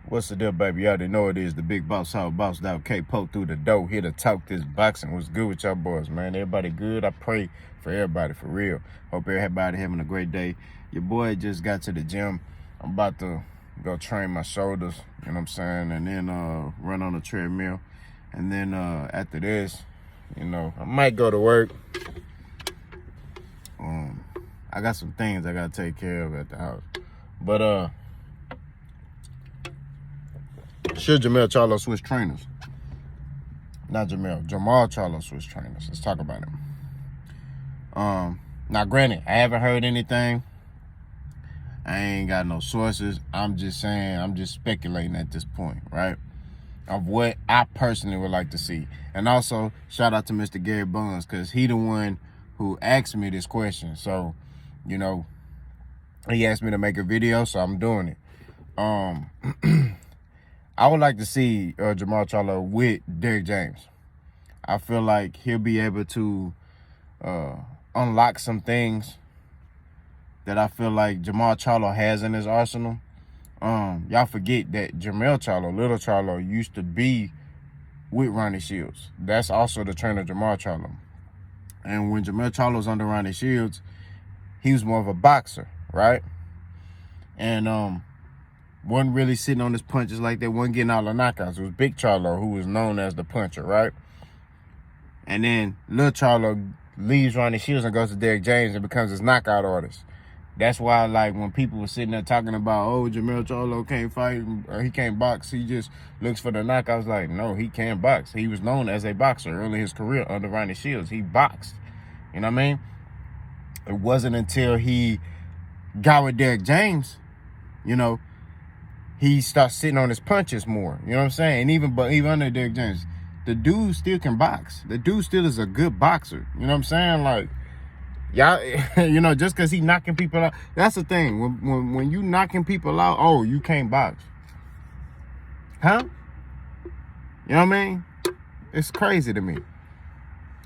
What's the deal, baby? You already know it is the big boss, how boss dog K poke through the door, here to talk this boxing. What's good with y'all boys, man? Everybody good? I pray for everybody, for real. Hope everybody having a great day. Your boy just got to the gym. I'm about to go train my shoulders, you know what I'm saying, and then run on the treadmill. And then after this, you know, I might go to work. I got some things I gotta take care of at the house. But should Charlo switch trainers? Not Jermall Charlo switch trainers. Let's talk about it. Now granted, I haven't heard anything. I ain't got no sources. I'm just saying, I'm just speculating at this point, right? Of what I personally would like to see. And also, shout out to Mr. Gary Buns, because he the one who asked me this question. So, you know, he asked me to make a video, so I'm doing it. I would like to see jermall Charlo with Derrick James. I feel like he'll be able to unlock some things that I feel like jermall Charlo has in his arsenal. Y'all forget that Jermall Charlo, little Charlo, used to be with Ronnie Shields. That's also the trainer jermall Charlo. And when Jermall Charlo was under Ronnie Shields, he was more of a boxer, right? And wasn't really sitting on his punches like that, wasn't getting all the knockouts. It was Big Charlo who was known as the puncher, right? And then Lil Charlo leaves Ronnie Shields and goes to Derrick James and becomes his knockout artist. That's why, like, when people were sitting there talking about, oh, Jermall Charlo can't fight, or he can't box, he just looks for the knockout. I was like, no, he can box. He was known as a boxer early in his career under Ronnie Shields. He boxed. You know what I mean? It wasn't until he got with Derrick James, you know, he starts sitting on his punches more. You know what I'm saying? And even under Derrick James, the dude still can box. The dude still is a good boxer. You know what I'm saying? Like, y'all, you know, just because he knocking people out, that's the thing. When you knocking people out, oh, you can't box. Huh? You know what I mean? It's crazy to me.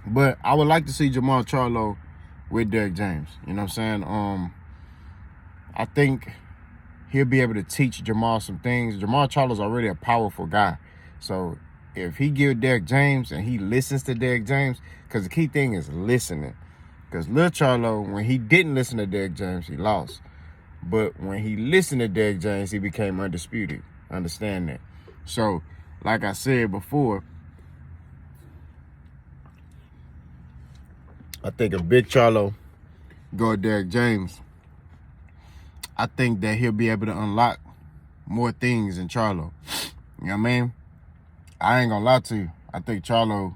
But I would like to see jermall Charlo with Derrick James. You know what I'm saying? I think he'll be able to teach Jermall some things. Jermall Charlo's already a powerful guy. So if he give Derrick James and he listens to Derrick James, because the key thing is listening. Because Lil Charlo, when he didn't listen to Derrick James, he lost. But when he listened to Derrick James, he became undisputed. Understand that. So, like I said before, I think if Big Charlo go to Derrick James, I think that he'll be able to unlock more things in Charlo. You know what I mean? I ain't gonna lie to you. I think Charlo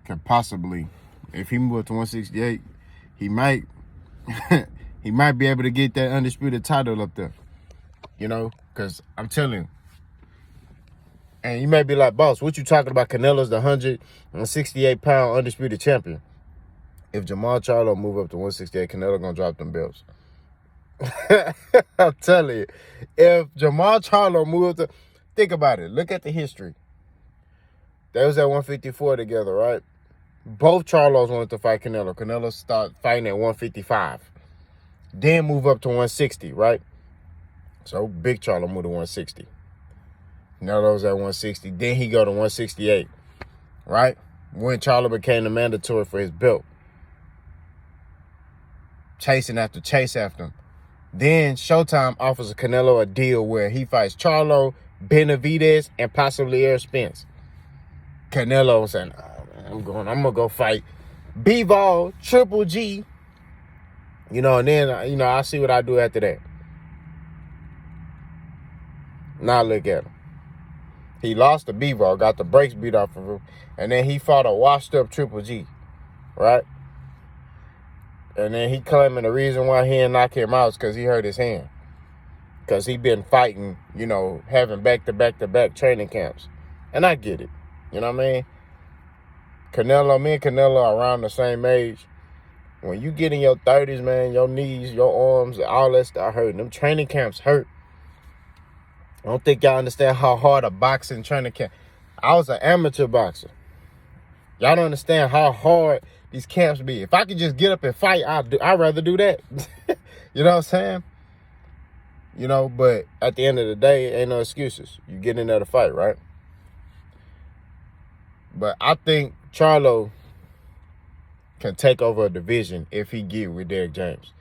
can possibly, if he moved to 168, he might he might be able to get that undisputed title up there. You know, because I'm telling you. And you may be like, boss, what you talking about? Canelo's the 168-pound undisputed champion. If jermall Charlo move up to 168, Canelo gonna drop them belts. I'm telling you, if jermall Charlo moved to, think about it. Look at the history. They was at 154 together, right? Both Charlos wanted to fight Canelo. Canelo started fighting at 155. Then move up to 160, right? So Big Charlo moved to 160. Canelo was at 160. Then he go to 168, right? When Charlo became the mandatory for his belt. Chase after him. Then Showtime offers Canelo a deal where he fights Charlo, Benavidez, and possibly Errol Spence. Canelo saying, I'm gonna go fight B-Ball, Triple G. You know, and then, you know, I'll see what I do after that. Now look at him. He lost to B-Ball, got the brakes beat off of him, and then he fought a washed-up Triple G, right? And then he claiming the reason why he didn't knock him out is because he hurt his hand. Because he been fighting, you know, having back-to-back training camps. And I get it. You know what I mean? Me and Canelo are around the same age. When you get in your 30s, man, your knees, your arms, all that stuff hurting. Them training camps hurt. I don't think y'all understand how hard a boxing training camp. I was an amateur boxer. Y'all don't understand how hard these camps be. If I could just get up and fight, I'd rather do that. You know what I'm saying? you know, but at the end of the day, ain't no excuses. You get in there to fight, right? But I think Charlo can take over a division if he get with Derrick James.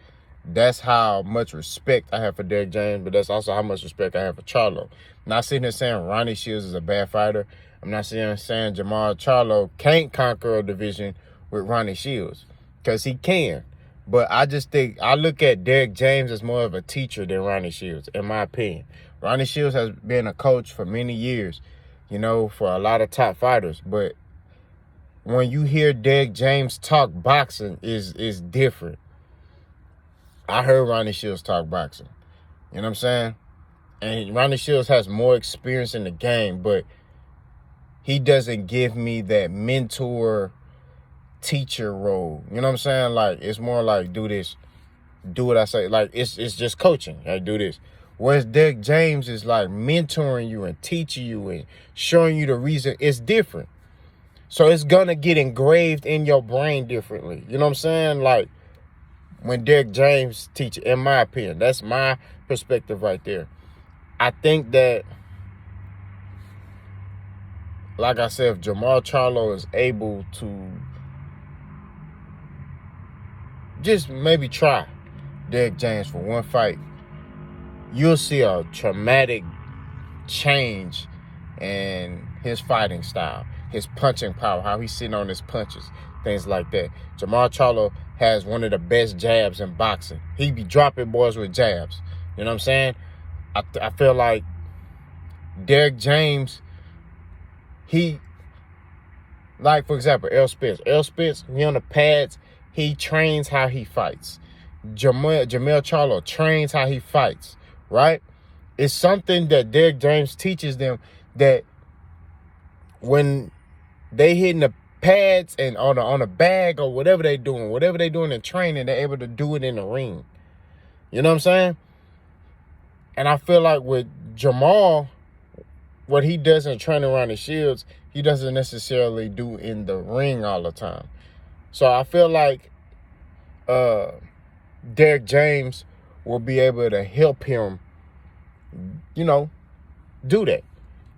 That's how much respect I have for Derrick James, but that's also how much respect I have for Charlo. I'm not sitting here saying Ronnie Shields is a bad fighter. I'm not sitting here saying Jermall Charlo can't conquer a division with Ronnie Shields, because he can. But I just think, I look at Derrick James as more of a teacher than Ronnie Shields, in my opinion. Ronnie Shields has been a coach for many years, you know, for a lot of top fighters. But when you hear Derrick James talk boxing, is different. I heard Ronnie Shields talk boxing. You know what I'm saying? And Ronnie Shields has more experience in the game, but he doesn't give me that mentor teacher role. You know what I'm saying? Like, it's more like, do this, do what I say. Like, it's just coaching. Like, do this. Whereas Derrick James is like mentoring you and teaching you and showing you the reason. It's different. So it's gonna get engraved in your brain differently. You know what I'm saying? Like, when Derrick James teaches, in my opinion, that's my perspective right there. I think that, like I said, if Jermall Charlo is able to just maybe try Derrick James for one fight, you'll see a traumatic change in his fighting style, his punching power, how he's sitting on his punches, things like that. Jermall Charlo has one of the best jabs in boxing. He be dropping boys with jabs. You know what I'm saying? I feel like Derrick James, like, for example, Errol Spence, he on the pads, he trains how he fights. Jermall Charlo trains how he fights, right? It's something that Derrick James teaches them, that when they hitting the pads and on a bag or whatever they doing in training, they're able to do it in the ring. You know what I'm saying? And I feel like with Jermall, what he does in training around the shields, he doesn't necessarily do in the ring all the time. So I feel like Derrick James will be able to help him, you know, do that.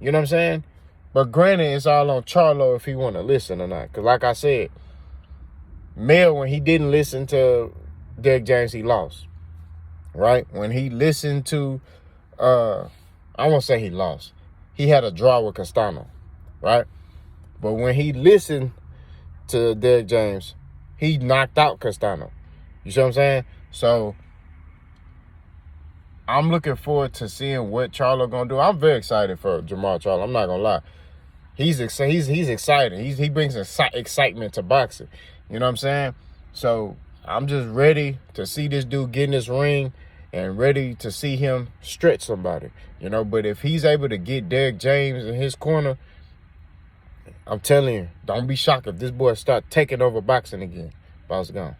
You know what I'm saying? But granted, it's all on Charlo if he want to listen or not. Because like I said, Mel, when he didn't listen to Derrick James, he lost. Right? When he listened to, I won't say he lost. He had a draw with Castano. Right? But when he listened to Derrick James, he knocked out Castano. You see what I'm saying? So I'm looking forward to seeing what Charlo gonna do. I'm very excited for Jermall Charlo. I'm not gonna lie. He's excited. He brings excitement to boxing. You know what I'm saying? So I'm just ready to see this dude get in this ring and ready to see him stretch somebody. You know, but if he's able to get Derrick James in his corner, I'm telling you, don't be shocked if this boy start taking over boxing again. Boss gone.